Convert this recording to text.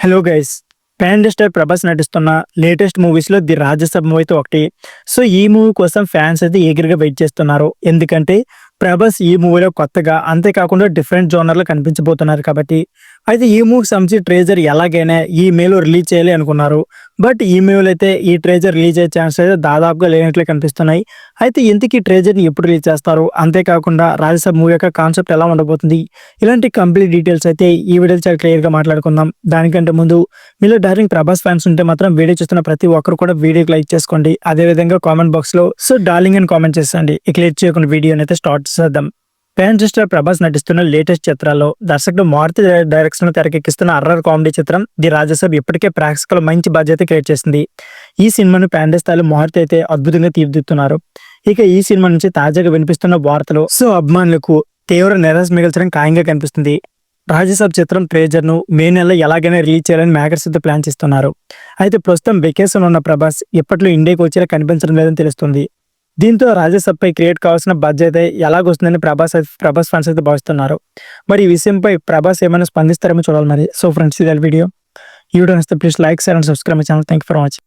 Hello guys, pan star Prabhas నటిస్తున్న latest movies లో the రాజసభ movie అయితే ఒకటి. సో ఈ మూవీ కోసం ఫ్యాన్స్ అయితే ఈగర్గా వెయిట్ చేస్తున్నారు. ఎందుకంటే ప్రభాస్ ఈ మూవీలో కొత్తగా, అంతేకాకుండా డిఫరెంట్ జోనర్ లో కనిపించబోతున్నారు కాబట్టి. అయితే ఈ మూవీకి సంబంధించి ట్రేజర్ ఎలాగైనా ఈ మేలో రిలీజ్ చేయాలి అనుకున్నారు. బట్ ఈ మేలో అయితే ఈ ట్రేజర్ రిలీజ్ అయ్యే ఛాన్స్ అయితే దాదాపుగా లేనట్లే కనిపిస్తున్నాయి. అయితే ఇంతకీ ట్రేజర్ ని ఎప్పుడు రిలీజ్ చేస్తారు, అంతేకాకుండా రాజసభ మూవీ యొక్క కాన్సెప్ట్ ఎలా ఉండబోతుంది, ఇలాంటి కంప్లీట్ డీటెయిల్స్ అయితే ఈ వీడియో చాలా క్లియర్ గా మాట్లాడుకుందాం. దానికంటే ముందు మీలో డైరెక్ట్ ప్రభాస్ ఫ్యాన్స్ ఉంటే మాత్రం వీడియో చూస్తున్న ప్రతి ఒక్కరు కూడా వీడియోకి లైక్ చేసుకోండి. అదే విధంగా కామెంట్ బాక్స్ లో సో డార్లింగ్ అని కామెంట్ చేయండి. ఇక లేట్ చేయకుండా వీడియోని అయితే స్టార్ట్ చేద్దాం. పాన్ స్టార్ ప్రభాస్ నటిస్తున్న లేటెస్ట్ చిత్రాల్లో దర్శకుడు మారుతి డైరెక్షన్ తెరకెక్కిస్తున్న అర్రర్ కామెడీ చిత్రం ది రాజసభ ఇప్పటికే ప్రేక్షకులు మంచి బాధ్యత క్రియేట్ చేసింది. ఈ సినిమాను పాన్ స్థాయిలో మారుతి అయితే అద్భుతంగా తీర్చిదిద్దుతున్నారు. ఇక ఈ సినిమా నుంచి తాజాగా వినిపిస్తున్న వార్తలు సో అభిమానులకు తీవ్ర నిరాశ మిగల్చడం ఖాయంగా కనిపిస్తుంది. రాజసభ చిత్రం ట్రేజర్ ను మే నెలలో ఎలాగైనా రిలీజ్ చేయాలని మేకర్స్ అయితే ప్లాన్ చేస్తున్నారు. అయితే ప్రస్తుతం వెకేషన్ ఉన్న ప్రభాస్ ఇప్పట్లో ఇండియాకి వచ్చేలా కనిపించడం లేదని తెలుస్తుంది. దీంతో రాజసభ పై క్రియేట్ కావాల్సిన బడ్జెట్ ఎలాగొస్తుందని ప్రభాస్ ఫ్యాన్స్ అయితే భావిస్తున్నారు. మరి ఈ విషయంపై ప్రభాస్ ఏమైనా స్పందిస్తారేమో చూడాలి మరి. సో ఫ్రెండ్స్, ఇది వీడియో నచ్చితే please like, share and subscribe my channel. Thank you for watching.